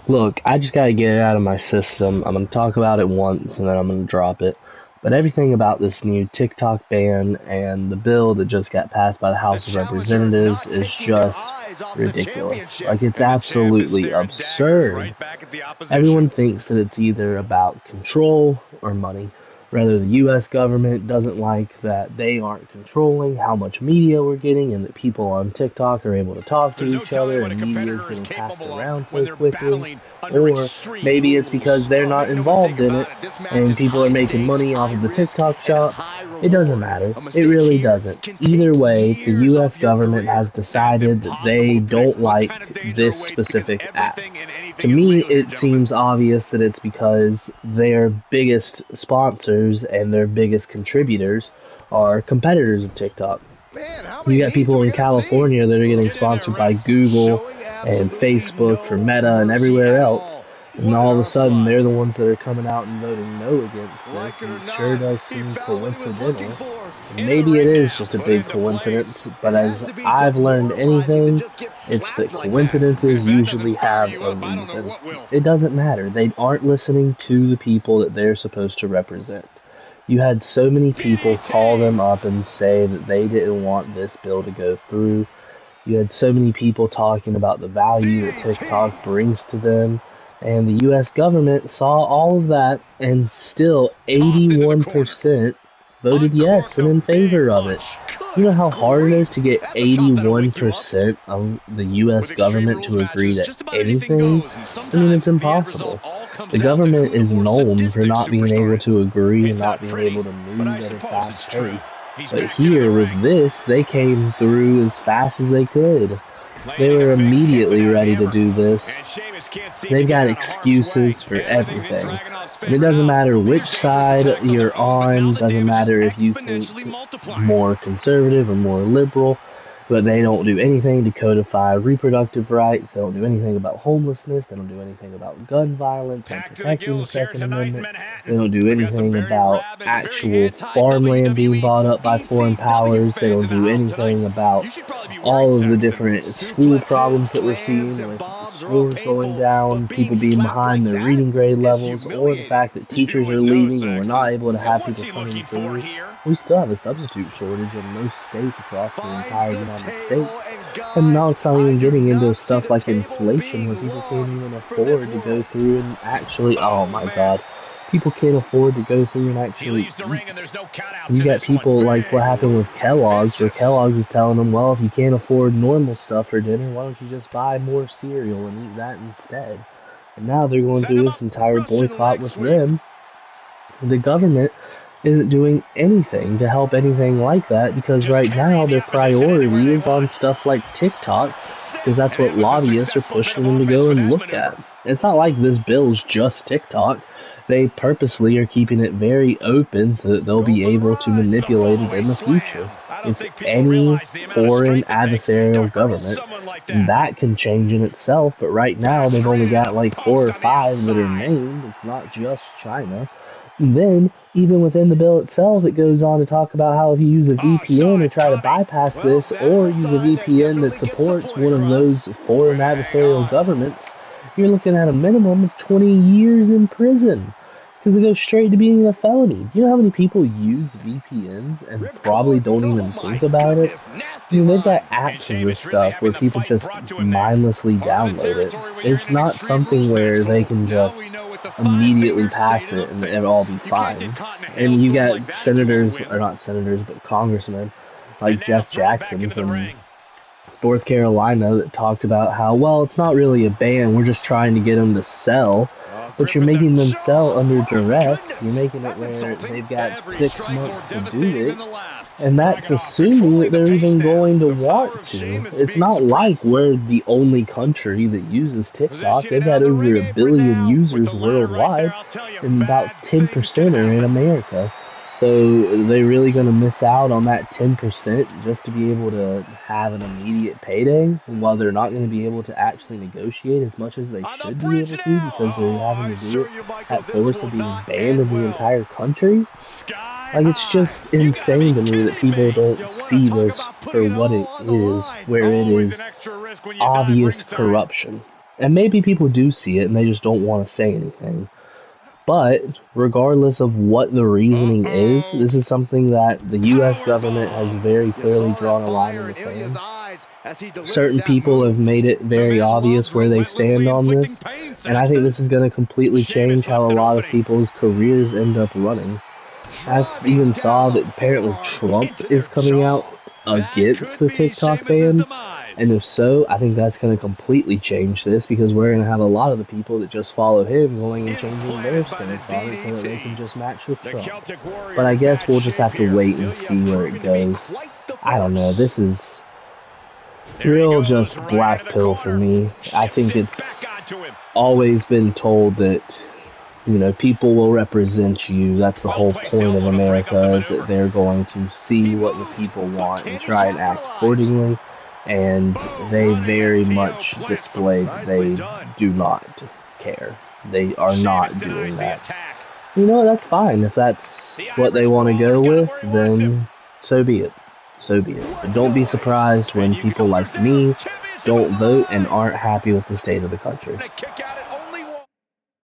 Look, I just gotta get it out of my system. I'm gonna talk about it once and then I'm gonna drop it. But everything about this new TikTok ban and the bill that just got passed by the The House of challenger Representatives not is taking their just eyes off the ridiculous. championship. Like, it's And the champ is absolutely staring daggers absurd. right back at the opposition. Everyone thinks that it's either about control or money. Rather, the US government doesn't like that they aren't controlling how much media we're getting and that people on TikTok are able to talk to There's no each telling other what a and media is competitor is getting passed capable of around when so they're quickly. battling under Or extreme maybe it's rules. because they're Oh, not make no mistake involved in about it it. This match and is people are high making stakes, money off high of the risk, TikTok and a shop. high It doesn't reward. matter. A It mistake really here doesn't. can take Either way, the years US off your government career. has That's decided that impossible they to predict don't what like kind of danger this awaits because specific app. everything and To anything is me, legal here, it gentlemen. seems obvious that it's because their biggest sponsors and their biggest contributors are competitors of TikTok. Man, how You many got knees are people we in going to see? California that are getting Get in there, sponsored by ref. Google Showing and absolutely Facebook for no Meta and mercy everywhere at else. all. And What an all of a sudden, onslaught. they're the ones that are coming out and voting no against this. Like it And or it sure not, does he seem found what he was looking coincidental. for. And Into the maybe it ring is now. just a Put big into place. coincidence, It but has as to be I've learned demoralizing to anything, just get it's that slapped like that. And coincidences if that doesn't usually fire have you a up, I don't know reason. what will. It doesn't matter. They aren't listening to the people that they're supposed to represent. You had so many people call DDT! them up and say that they didn't want this bill to go through. You had so many people talking about the value that DDT! TikTok brings to them, and the US government saw all of that, and still Tossed into the corner. 81% voted yes Uncorked and a in big favor of it. punch. You Good know how hard it is grief. to get That's a chop that'll wake you up. 81% of the US With Extreme government Rules to agree matches, to just about anything anything? goes, and I mean, it's sometimes the end result impossible. all comes The down to government who the is more known for sadistic not being superstar able is. to agree and It's not not being pretty, able to but I move at a suppose fast it's true. pace. He's But back into the here, ring. with this, they came through as fast as they could. They Landing a were big hit with immediately that ready to hammer. do this. And Sheamus can't seem to They've get got out of harm's way. excuses for Everything's in everything. Dragunov's And it favor doesn't now. matter These are which dangerous side attacks on their you're own, but now on, the doesn't damage is matter if you think exponentially multiplying. more conservative or more liberal, but they don't do anything to codify reproductive rights. They don't do anything about homelessness. They don't do anything about gun violence or Packed to the protecting the gills here Second tonight in Amendment. They Manhattan. don't do We've got some anything very about rabid, very actual farmland being anti-WWE bought up by foreign ECW powers. They fans don't in the do house tonight. anything about You should probably be worried, all of the Saxton. different school Suplexes, problems that we're slams, seeing and with bombs are all scores going painful, down, but being people being slapped like behind their that reading grade is levels, or the humiliating. fact that You teachers are would know, leaving and we're not Saxton. able to And have what's people he coming looking for through. here? We still have a substitute shortage in most states across the Finds entire the United States. table, and And guys, now it's not I even do getting into not see stuff the like table inflation where being people can't long even for this afford to go world. through and actually, oh Oh, my man. god, people can't afford to go through and He actually leaves the eat. ring, and there's no countouts You in got this one. people like what Big happened loop. with Kellogg's, where Vicious. Kellogg's is telling them, well, if you can't afford normal stuff for dinner, why don't you just buy more cereal and eat that instead? And now they're going Set through him this up. entire Russian boycott leg with sweep. them. The government isn't doing anything to help anything like that because Just right now carrying the their opposition anywhere priority they is on want. stuff like TikTok because Sick. that's And what it was a lobbyists are successful bit pushing of them to offense go with and that look at. maneuver. It's not like this bill's just TikTok. They purposely are keeping it very open so that they'll Going be for the able to ride. The manipulate it fallaway in the future. slam. I don't It's think people any realize the amount of foreign strength it takes to adversarial hurl government, someone like and that. that can change in itself, but right now they've only Bastard got like four post or on the five that are outside. named. It's not just China. And then, even within the bill itself, it goes on to talk about how if you use a Oh, VPN saw or it try to coming. bypass Well, this, that is or a use a sign that VPN that definitely gets the supports point one of across. those foreign Way to hang adversarial on. governments, you're looking at a minimum of 20 years in prison. Because it goes straight to being a felony. Do you know how many people use VPNs and probably Ripcord. don't Oh even my think about it? goodness. I Nasty mean, they've got line. And apps of this Sheamus really stuff having where the people fight just brought to him there. mindlessly Part of the download it. territory when you're in It's an not Extreme something Rules match, where they Cole. can Now just we know what the five immediately fingers say pass to the it and it'll all face. be You can't get fine. caught in a And you hailstorm got like that if you want to senators, win. or not senators, but congressmen And like now Jeff thrown back Jackson into the from ring. North Carolina that talked about how, well, it's not really a ban, we're just trying to get them to sell. But Grip you're with the making them sell jaw. under My duress. You're goodness. making it That's where insulting. they've got Every 6 months strike more to do devastating it. than the last. And that's Dragunov assuming that controlling the they're pace even now. going to The power want of to. Sheamus It's being not like suppressed. we're the only country that uses TikTok. They've Positioning got on the over ring a apron billion now. With users the ladder right there, worldwide, I'll tell you, and about bad things can 10% are in happen. America. So are they really going to miss out on that 10% just to be able to have an immediate payday while they're not going to be able to actually negotiate as much as they On the should be bridge able to now. because they're Oh, having I to do assure it you, Michael, at this force will of being not banned end in the well. entire country? Sky Like, it's high. just You gotta insane be to me that kidding people me. don't You want to see talk this about for putting it what all it on the is, line. where it Always is an extra risk when you dive obvious ringside. corruption. And maybe people do see it and they just don't want to say anything. But regardless of what the reasoning is, this is something that the U.S. government has very clearly drawn a line in the sand. Certain people have made it very obvious where they stand on this, and I think this is going to completely change how a lot of people's careers end up running. I even saw that apparently Trump is coming out against the TikTok ban. And if so, I think that's going to completely change this, because we're going to have a lot of the people that just follow him going and changing their stance on it so that they can just match with Trump. But I guess we'll just have to wait and see where it goes. I don't know. This is real just black pill for me. I think it's always been told that, you know, people will represent you. That's the whole point of America, is that they're going to see what the people want and try and act accordingly. And they very much displayed they do not care. They are not doing that. You know, that's fine. If that's what they want to go with, then so be it. So be it. But don't be surprised when people like me don't vote and aren't happy with the state of the country.